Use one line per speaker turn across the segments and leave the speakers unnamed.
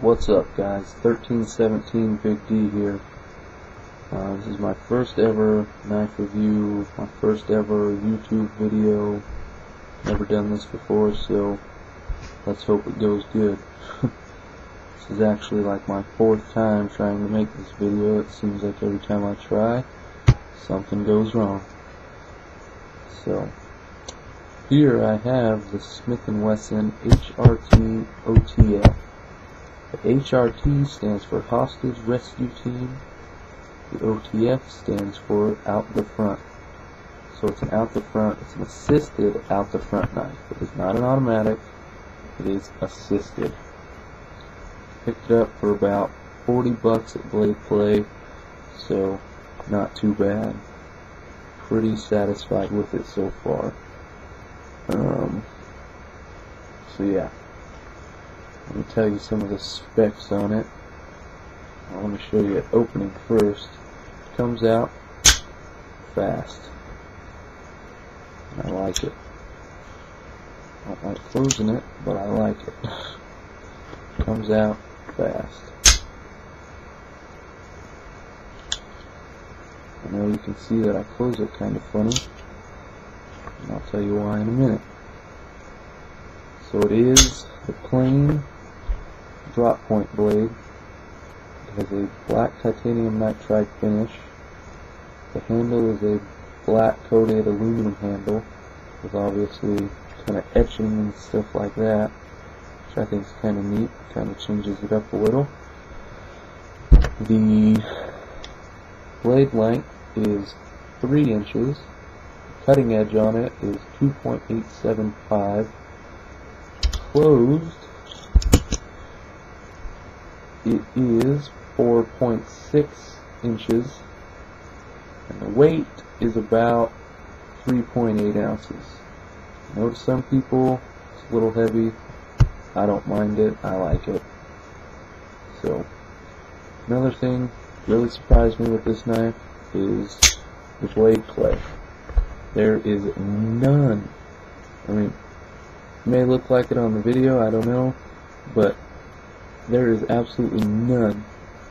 What's up, guys? 1317 Big D here. This is my first ever knife review, my first ever YouTube video. Never done this before, so let's hope it goes good. This is actually like my fourth time trying to make this video. It seems like every time I try, something goes wrong. So, here I have the Smith & Wesson HRT OTF. The HRT stands for Hostage Rescue Team. The OTF stands for Out the Front. So it's an out the front, it's an assisted out the front knife. It is not an automatic, it is assisted. Picked it up for about 40 bucks at Blade Play, so not too bad. Pretty satisfied with it so far. So yeah. Let me tell you some of the specs on it. I want to show you it opening first. It comes out fast. And I like it. I don't like closing it, but I like it. It comes out fast. I know you can see that I close it kind of funny, and I'll tell you why in a minute. So it is the plain drop point blade. It has a black titanium nitride finish. The handle is a black coated aluminum handle with obviously kind of etching and stuff like that, which I think is kind of neat. Kind of changes it up a little. The blade length is 3 inches. The cutting edge on it is 2.875. Closed, it is 4.6 inches, and the weight is about 3.8 ounces. I know to some people it's a little heavy. I don't mind it, I like it. So, another thing really surprised me with this knife is the blade play. There is none. I mean, it may look like it on the video, I don't know, but there is absolutely none.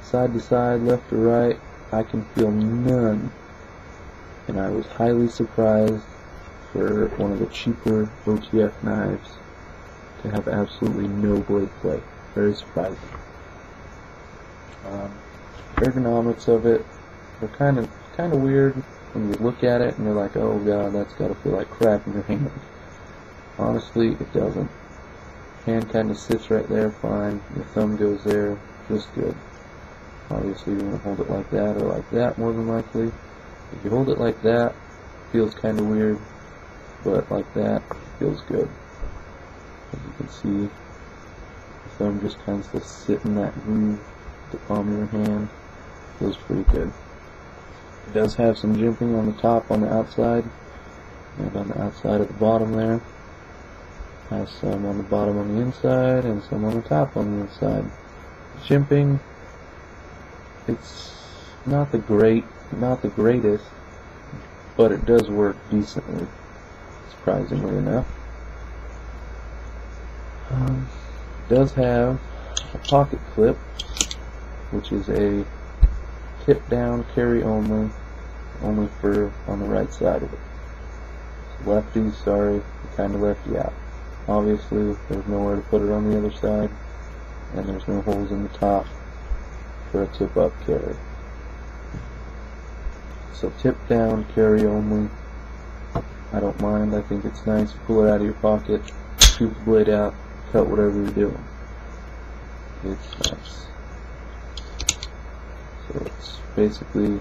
Side to side, left to right, I can feel none. And I was highly surprised for one of the cheaper OTF knives to have absolutely no blade play. Very surprising. Ergonomics of it are kind of weird when you look at it and you're like, oh god, that's gotta feel like crap in your hand. Honestly, it doesn't. Hand kind of sits right there fine. Your thumb goes there, just good. Obviously, you're going to hold it like that or like that, more than likely. If you hold it like that, it feels kind of weird, but like that, it feels good. As you can see, the thumb just kind of sits in that groove, the palm of your hand. Feels pretty good. It does have some jimping on the top, on the outside, and on the outside at the bottom there. Has some on the bottom on the inside and some on the top on the inside. Jimping, it's not the greatest, but it does work decently, surprisingly enough. It does have a pocket clip, which is a tip down, carry only for on the right side of it. Lefties, sorry, it kind of left you out. Obviously, there's nowhere to put it on the other side, and there's no holes in the top for a tip-up carry. So tip down, carry only. I don't mind. I think it's nice. Pull it out of your pocket, scoop the blade out, cut whatever you're doing. It's nice. So it's basically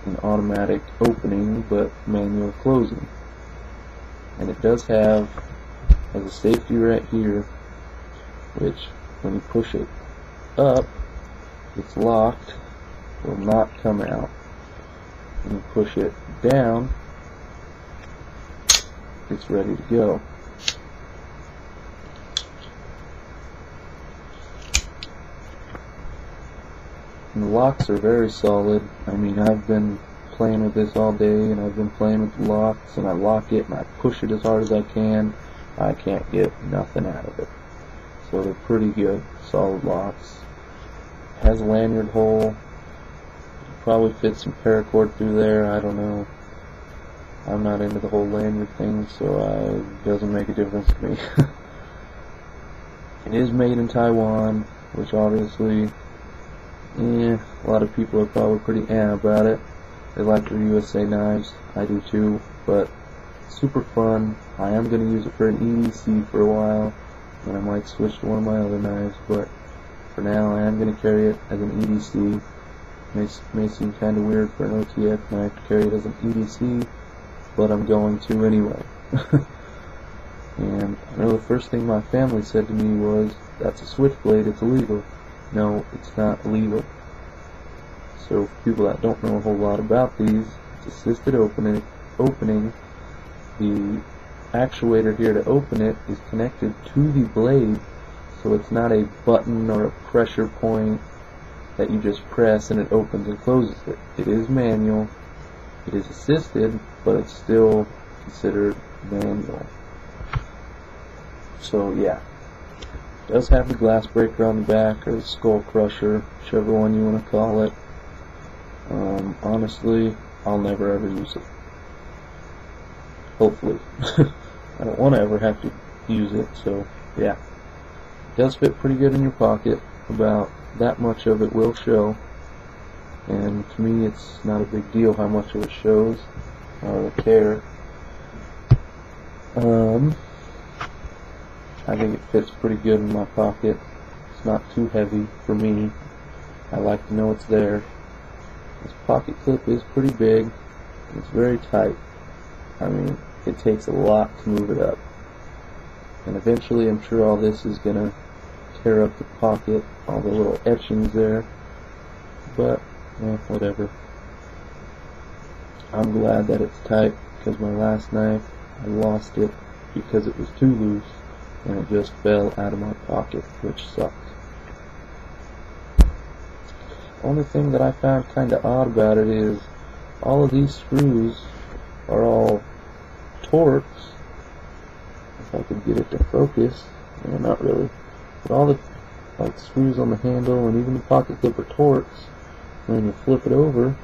an automatic opening, but manual closing. And it does have a safety right here, which when you push it up, it's locked, will not come out. When you push it down, it's ready to go. And the locks are very solid. I mean, I've been playing with this all day, and I've been playing with the locks, and I lock it and I push it as hard as I can. I can't get nothing out of it. so they're pretty good, solid locks. Has a lanyard hole. Probably fit some paracord through there, I don't know. I'm not into the whole lanyard thing, so it doesn't make a difference to me. It is made in Taiwan, which obviously, a lot of people are probably pretty about it. They like their USA knives, I do too, but super fun. I am going to use it for an EDC for a while, and I might switch to one of my other knives, but for now I am going to carry it as an EDC. May seem kind of weird for an OTF knife to carry it as an EDC, but I'm going to anyway. And I know the first thing my family said to me was, "That's a switchblade, it's illegal." No, it's not illegal. So for people that don't know a whole lot about these, it's assisted opening. The actuator here to open it is connected to the blade, so it's not a button or a pressure point that you just press and it opens and closes it. It is manual, it is assisted, but it's still considered manual. So yeah, it does have the glass breaker on the back, or the skull crusher, whichever one you want to call it. Honestly, I'll never ever use it. Hopefully. I don't want to ever have to use it, so yeah. It does fit pretty good in your pocket. About that much of it will show, and to me it's not a big deal how much of it shows. I don't care. I think it fits pretty good in my pocket. It's not too heavy for me. I like to know it's there. This pocket clip is pretty big, and it's very tight. I mean, it takes a lot to move it up. And eventually I'm sure all this is gonna tear up the pocket, all the little etchings there, but whatever. I'm glad that it's tight, because my last knife, I lost it because it was too loose and it just fell out of my pocket, which sucked. Only thing that I found kinda odd about it is all of these screws are all Torx. If I could get it to focus, not really. But all the screws on the handle and even the pocket clip are Torx. And when you flip it over,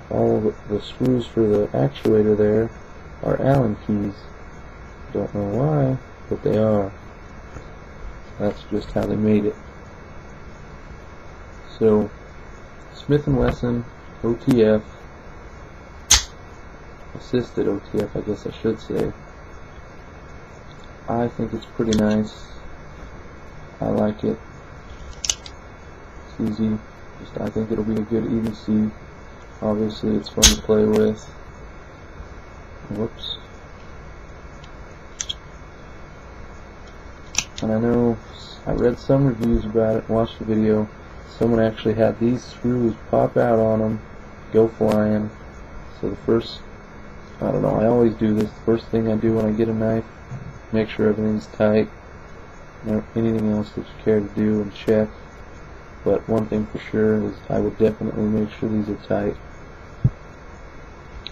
all of the screws for the actuator there are Allen keys. Don't know why, but they are. That's just how they made it. So, Smith & Wesson OTF, assisted OTF, I guess I should say. I think it's pretty nice. I like it. It's easy. I think it'll be a good EDC. Obviously, it's fun to play with. Whoops. And I know I read some reviews about it, watched the video. Someone actually had these screws pop out on them, go flying. So the first, I don't know, I always do this. The first thing I do when I get a knife, make sure everything's tight. Anything else that you care to do and check. But one thing for sure is I would definitely make sure these are tight.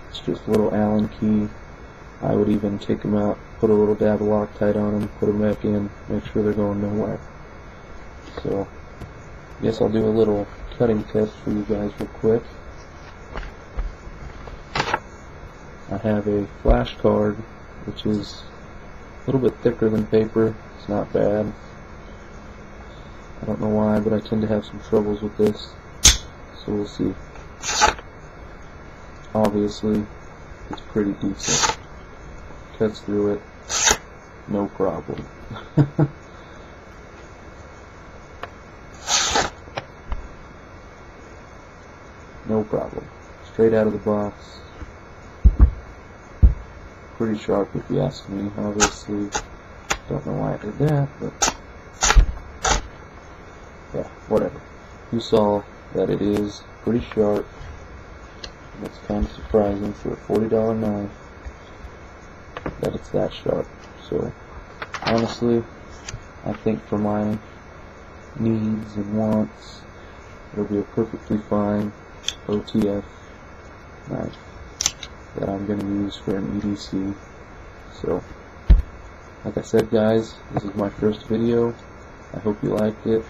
It's just a little Allen key. I would even take them out, put a little dab of Loctite on them, put them back in, make sure they're going nowhere. So, I guess I'll do a little cutting test for you guys real quick. I have a flash card, which is a little bit thicker than paper. It's not bad. I don't know why, but I tend to have some troubles with this, so we'll see. Obviously, it's pretty decent. Cuts through it, no problem. No problem. Straight out of the box. Pretty sharp if you ask me, obviously. Don't know why I did that, but yeah, whatever. You saw that it is pretty sharp. That's kind of surprising for a $40 knife that it's that sharp. So honestly, I think for my needs and wants, it'll be a perfectly fine OTF knife that I'm going to use for an EDC. So like I said, guys, this is my first video. I hope you liked it.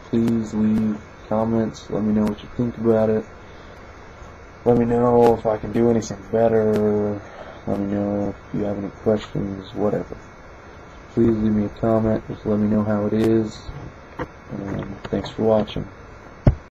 Please leave comments. Let me know what you think about it. Let me know if I can do anything better. Let me know if you have any questions, whatever. Please leave me a comment. Just let me know how it is. And thanks for watching.